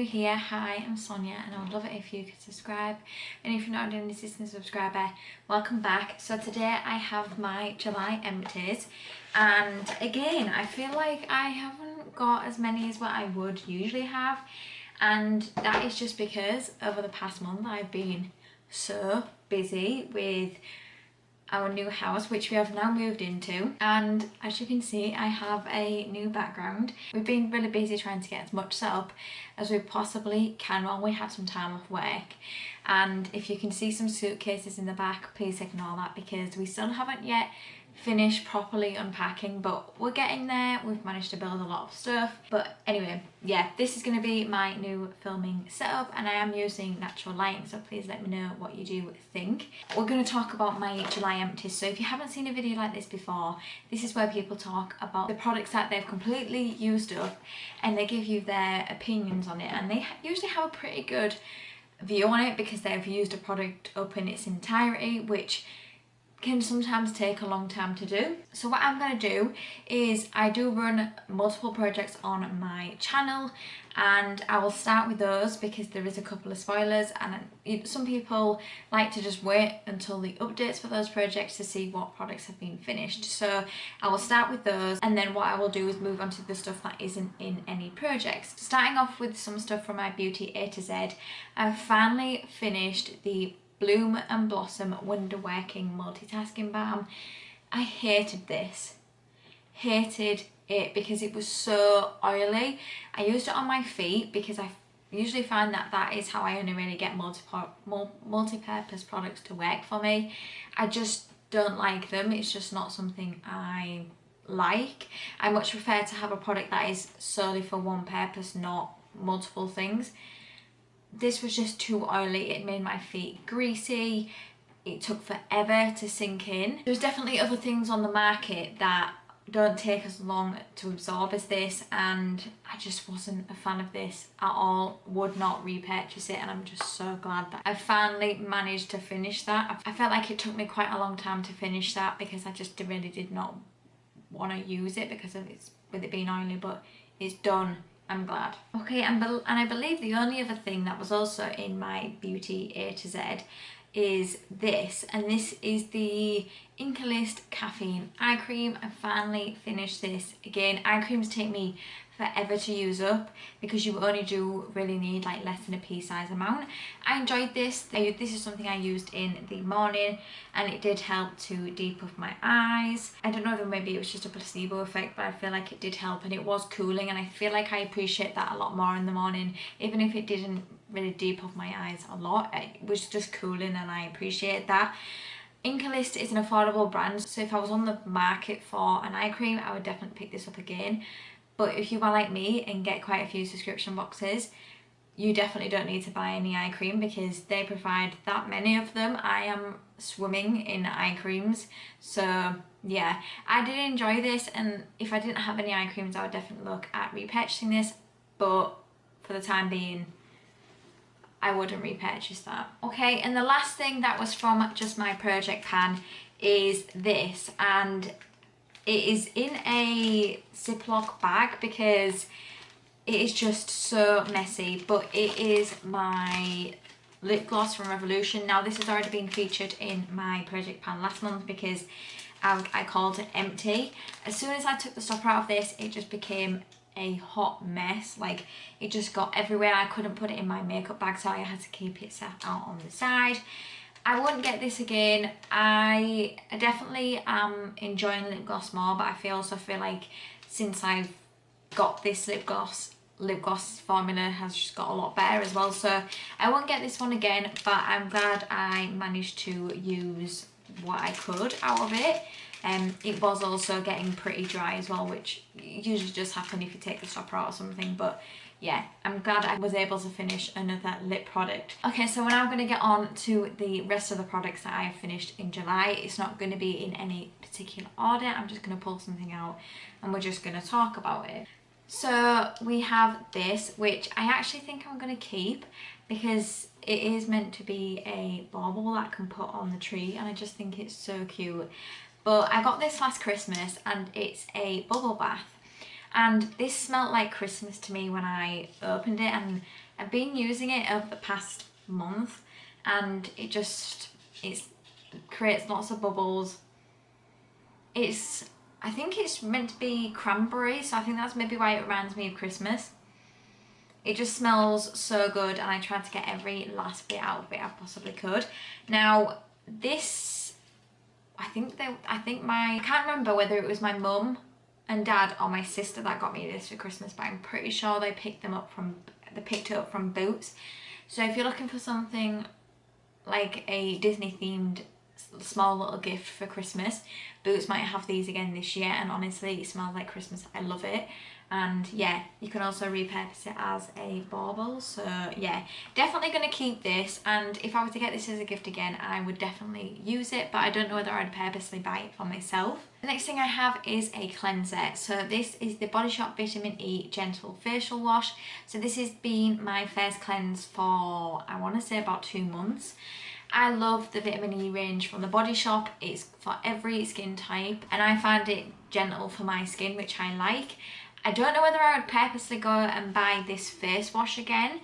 here, hi, I'm Sonia and I would love it if you could subscribe, and if you're not an existing subscriber, welcome back. So today I have my July empties, and again I feel like I haven't got as many as what I would usually have, and that is just because over the past month I've been so busy with our new house, which we have now moved into, and as you can see I have a new background. We've been really busy trying to get as much set up as we possibly can while we had some time off work, and if you can see some suitcases in the back, please ignore that because we still haven't yet finished properly unpacking, but we're getting there. We've managed to build a lot of stuff, but anyway, yeah, this is going to be my new filming setup and I am using natural lighting, so please let me know what you do think. We're going to talk about my July empties, so if you haven't seen a video like this before, this is where people talk about the products that they've completely used up and they give you their opinions on it, and they usually have a pretty good view on it because they've used a product up in its entirety, which can sometimes take a long time to do. So what I'm going to do is I do run multiple projects on my channel, and I will start with those because there is a couple of spoilers, and some people like to just wait until the updates for those projects to see what products have been finished. So I will start with those, and then what I will do is move on to the stuff that isn't in any projects. Starting off with some stuff from my Beauty A to Z, I've finally finished the Bloom and Blossom Wonder Working Multitasking Balm. I hated this. Hated it because it was so oily. I used it on my feet because I usually find that that is how I only really get multi-purpose products to work for me. I just don't like them. It's just not something I like. I much prefer to have a product that is solely for one purpose, not multiple things. This was just too oily. It made my feet greasy. It took forever to sink in. There's definitely other things on the market that don't take as long to absorb as this, and I just wasn't a fan of this at all. Would not repurchase it, and I'm just so glad that I finally managed to finish that. I felt like it took me quite a long time to finish that because I just really did not want to use it because of its with it being oily, but it's done. I'm glad. Okay, and I believe the only other thing that was also in my Beauty A to Z is this, and this is the Incalist Caffeine Eye Cream. I finally finished this. Again, eye creams take me forever to use up because you only do really need like less than a pea size amount. I enjoyed this. This is something I used in the morning and it did help to depuff my eyes. I don't know if maybe it was just a placebo effect, but I feel like it did help and it was cooling, and I feel like I appreciate that a lot more in the morning. Even if it didn't really depuff my eyes a lot, it was just cooling and I appreciate that. Incalist is an affordable brand, so if I was on the market for an eye cream I would definitely pick this up again. But if you are like me and get quite a few subscription boxes, you definitely don't need to buy any eye cream because they provide that many of them. I am swimming in eye creams. So yeah, I did enjoy this, and if I didn't have any eye creams I would definitely look at repurchasing this, but for the time being I wouldn't repurchase that. Okay, and the last thing that was from just my project pan is this, and it is in a Ziploc bag because it is just so messy, but it is my lip gloss from Revolution. Now this has already been featured in my project pan last month because I called it empty. As soon as I took the stopper out of this, it just became a hot mess. Like, it just got everywhere. I couldn't put it in my makeup bag, so I had to keep it set out on the side. I wouldn't get this again. I definitely am enjoying lip gloss more, but I also feel like since I've got this lip gloss formula has just got a lot better as well, so I won't get this one again, but I'm glad I managed to use what I could out of it. It was also getting pretty dry as well, which usually just happens if you take the stopper out or something, but yeah, I'm glad I was able to finish another lip product. Okay, so we're now going to get on to the rest of the products that I've finished in July. It's not going to be in any particular order. I'm just going to pull something out and we're just going to talk about it. So we have this, which I actually think I'm going to keep because it is meant to be a bauble that I can put on the tree, and I just think it's so cute. But I got this last Christmas and it's a bubble bath. and this smelled like Christmas to me when I opened it, and I've been using it over the past month, and it creates lots of bubbles. I think it's meant to be cranberry, so I think that's maybe why it reminds me of Christmas. It just smells so good, and I tried to get every last bit out of it I possibly could. Now this, I can't remember whether it was my mum and dad or my sister that got me this for Christmas, but I'm pretty sure they picked it up from Boots. So if you're looking for something like a Disney themed small little gift for Christmas, Boots might have these again this year, and honestly it smells like Christmas. I love it. And yeah, you can also repurpose it as a bauble. So yeah, definitely going to keep this, and if I were to get this as a gift again, I would definitely use it, but I don't know whether I'd purposely buy it for myself. The next thing I have is a cleanser. So this is the Body Shop Vitamin E Gentle Facial Wash. So this has been my first cleanse for, I want to say, about 2 months. I love the vitamin E range from the Body Shop. It's for every skin type, and I find it gentle for my skin, which I like. I don't know whether I would purposely go and buy this face wash again,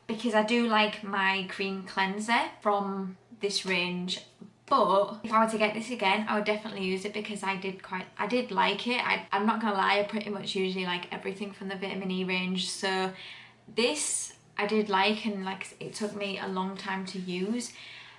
because I do like my cream cleanser from this range, but if I were to get this again, I would definitely use it because I did like it. I'm not gonna lie, I pretty much usually like everything from the vitamin E range, so this I did like, and like it took me a long time to use.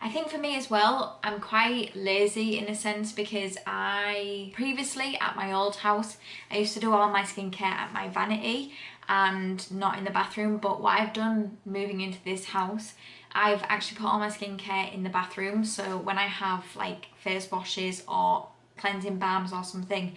I think for me as well, I'm quite lazy in a sense, because I previously at my old house, I used to do all my skincare at my vanity and not in the bathroom. But what I've done moving into this house, I've actually put all my skincare in the bathroom. So when I have like face washes or cleansing balms or something,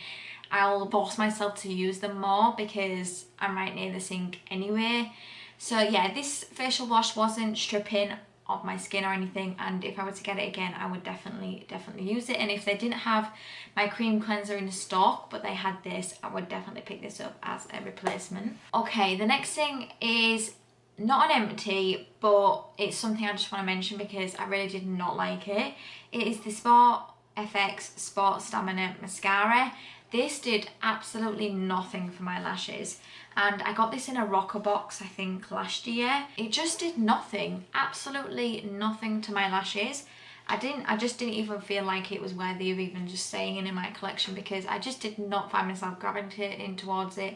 I'll force myself to use them more because I'm right near the sink anyway. So yeah, this facial wash wasn't stripping of my skin or anything, and if I were to get it again, I would definitely use it. And if they didn't have my cream cleanser in stock but they had this, I would definitely pick this up as a replacement. Okay, the next thing is not an empty, but it's something I just want to mention because I really did not like it. It is the Sport FX Sport Stamina Mascara. This did absolutely nothing for my lashes, and I got this in a rocker box I think last year. It just did nothing, absolutely nothing to my lashes. I just didn't even feel like it was worthy of even just staying in my collection, because I just did not find myself gravitating towards it.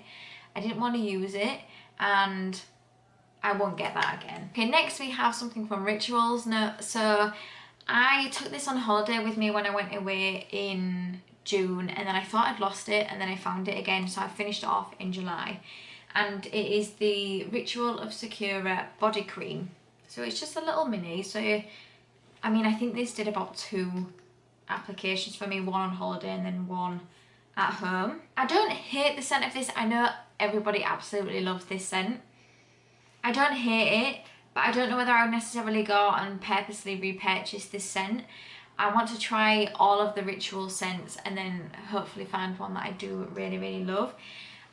I didn't want to use it, and I won't get that again. Okay, next we have something from Rituals. So I took this on holiday with me when I went away in June, and then I thought I'd lost it, and then I found it again, so I finished it off in July. And it is the Ritual of Sakura body cream. So it's just a little mini. So I mean, I think this did about 2 applications for me, one on holiday and then one at home. I don't hate the scent of this. I know everybody absolutely loves this scent. I don't hate it, but I don't know whether I would necessarily go and purposely repurchase this scent. I want to try all of the Ritual scents and then hopefully find one that I do really love.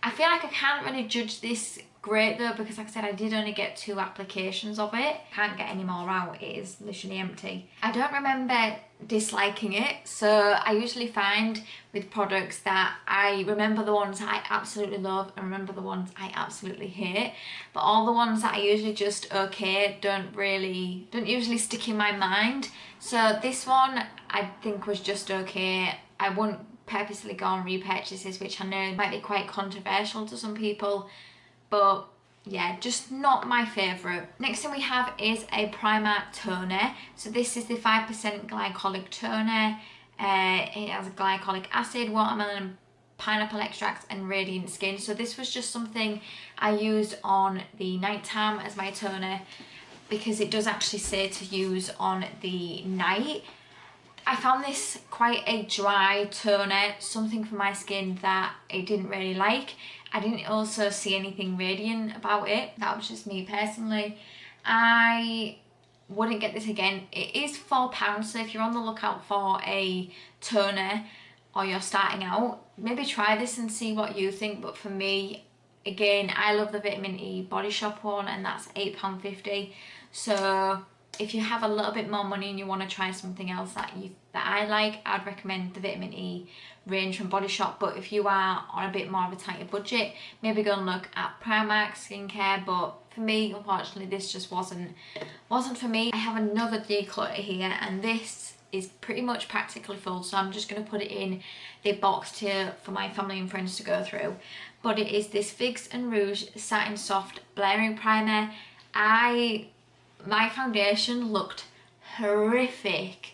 I feel like I can't really judge this great though, because like I said, I did only get 2 applications of it. Can't get any more out, it is literally empty. I don't remember disliking it, so I usually find with products that I remember the ones I absolutely love and remember the ones I absolutely hate, but all the ones that I usually just okay don't usually stick in my mind. So this one I think was just okay. I wouldn't purposely go and repurchase this, which I know might be quite controversial to some people, but yeah, just not my favourite. Next thing we have is a primer toner. So this is the 5% glycolic toner. It has glycolic acid, watermelon, pineapple extracts and radiant skin. So this was just something I used on the night time as my toner, because it does actually say to use on the night. I found this quite a dry toner, something for my skin that I didn't really like. I didn't also see anything radiant about it. That was just me personally. I wouldn't get this again. It is £4, so if you're on the lookout for a toner or you're starting out, maybe try this and see what you think. But for me, again, I love the Vitamin E Body Shop one, and that's £8.50. So if you have a little bit more money and you want to try something else that I like, I'd recommend the Vitamin E range from Body Shop. But if you are on a bit more of a tighter budget, maybe go and look at Primark skincare. But for me, unfortunately, this just wasn't for me. I have another declutter here, and this is pretty much practically full, so I'm just going to put it in the box tier for my family and friends to go through. But it is this Figs and Rouge Satin Soft Blurring Primer. My foundation looked horrific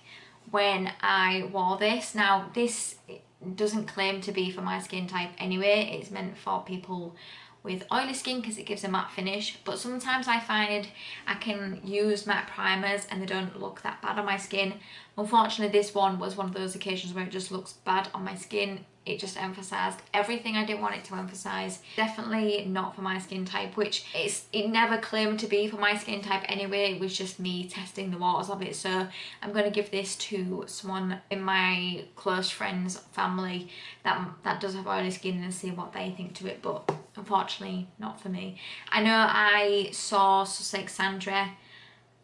when I wore this. Now, this doesn't claim to be for my skin type anyway. It's meant for people with oily skin because it gives a matte finish, but sometimes I find I can use matte primers and they don't look that bad on my skin. Unfortunately, this one was one of those occasions where it just looks bad on my skin. It just emphasised everything I didn't want it to emphasise. Definitely not for my skin type, which it never claimed to be for my skin type anyway. It was just me testing the waters of it. So I'm going to give this to someone in my close friends, family that does have oily skin and see what they think to it. But unfortunately, not for me. I know I saw Sussex Sandra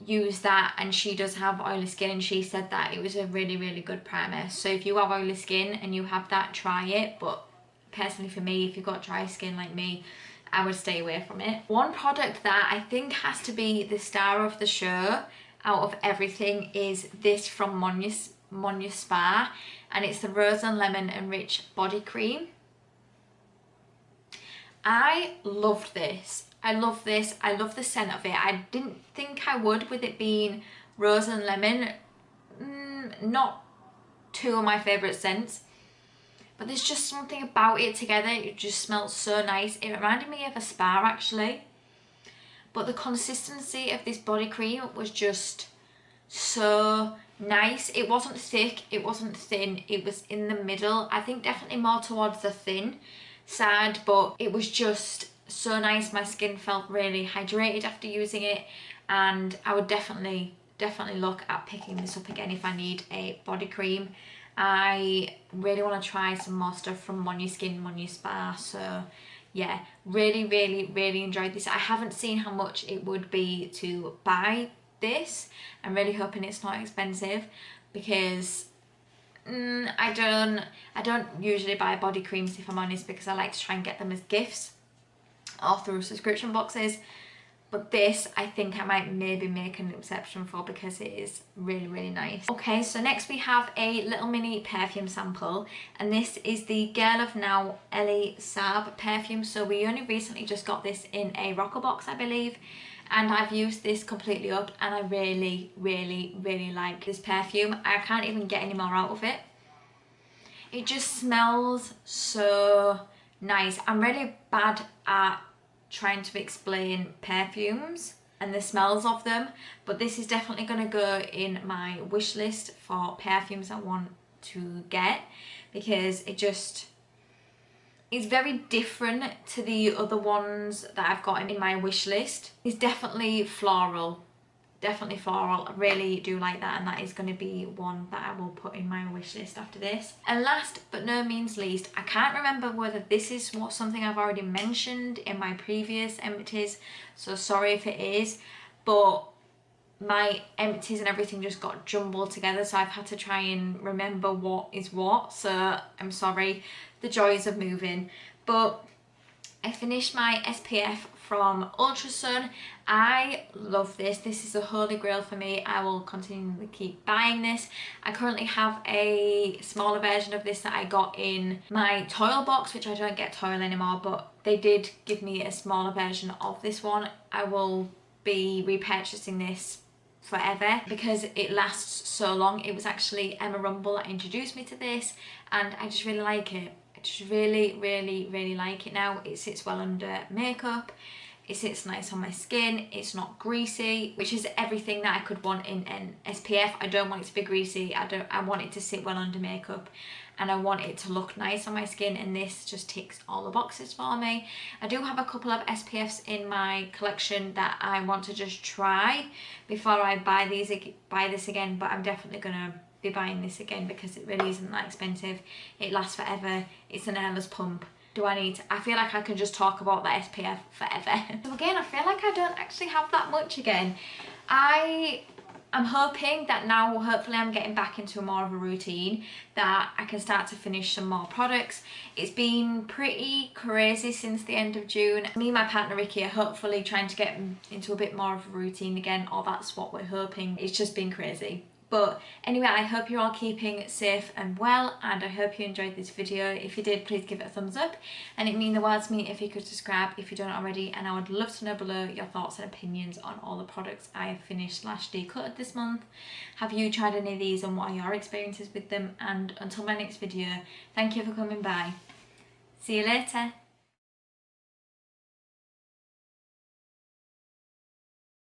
use that, and she does have oily skin, and she said that it was a really, really good primer. So if you have oily skin and you have that, try it. But personally for me, if you've got dry skin like me, I would stay away from it. One product that I think has to be the star of the show out of everything is this from Monya Spa, and it's the Rose and Lemon Enriched Body Cream. I loved this. I love this. I love the scent of it. I didn't think I would, with it being rose and lemon. Not two of my favourite scents. But there's just something about it together. It just smells so nice. It reminded me of a spa actually. But the consistency of this body cream was just so nice. It wasn't thick. It wasn't thin. It was in the middle. I think definitely more towards the thin side. But it was just so nice. My skin felt really hydrated after using it, and I would definitely look at picking this up again if I need a body cream. I really want to try some more stuff from Monya Skin, Monya Spa. So yeah, really enjoyed this. I haven't seen how much it would be to buy this. I'm really hoping it's not expensive, because I don't usually buy body creams, if I'm honest, because I like to try and get them as gifts or through subscription boxes. But this, I think I might maybe make an exception for, because it is really nice. Okay, so next we have a little mini perfume sample, and this is the Girl of Now Elie Saab perfume. So we only recently just got this in a rocker box, I believe, and I've used this completely up, and I really like this perfume. I can't even get any more out of it. It just smells so nice. I'm really bad at trying to explain perfumes and the smells of them, but this is definitely going to go in my wish list for perfumes I want to get, because it's very different to the other ones that I've got in my wish list. It's definitely floral. I really do like that, and that is going to be one that I will put in my wish list after this. And last but no means least, I can't remember whether this is something I've already mentioned in my previous empties, so sorry if it is, but my empties and everything just got jumbled together, so I've had to try and remember what is what, so I'm sorry, the joys of moving. But I finished my SPF from Ultra Sun. I love this. This is a holy grail for me. I will continue to keep buying this. I currently have a smaller version of this that I got in my Toil box, which I don't get Toil anymore, but they did give me a smaller version of this one. I will be repurchasing this forever because it lasts so long. It was actually Emma Rumble that introduced me to this, and I just really like it. I just really like it now. It sits well under makeup. It sits nice on my skin. It's not greasy, which is everything that I could want in an SPF. I don't want it to be greasy. I want it to sit well under makeup, and I want it to look nice on my skin, and this just ticks all the boxes for me. I do have a couple of SPFs in my collection that I want to just try before I buy this again, but I'm definitely gonna be buying this again because it really isn't that expensive. It lasts forever. It's an airless pump. I feel like I can just talk about the SPF forever. So again, I feel like I don't actually have that much again. I I'm hoping that now, hopefully I'm getting back into more of a routine, that I can start to finish some more products. It's been pretty crazy since the end of June. Me and my partner Ricky are hopefully trying to get into a bit more of a routine again, or that's what we're hoping. It's just been crazy. But anyway, I hope you're all keeping safe and well, and I hope you enjoyed this video. If you did, please give it a thumbs up, and it means the world to me if you could subscribe if you don't already, and I would love to know below your thoughts and opinions on all the products I have finished / decluttered this month. Have you tried any of these, and what are your experiences with them? And until my next video, thank you for coming by. See you later.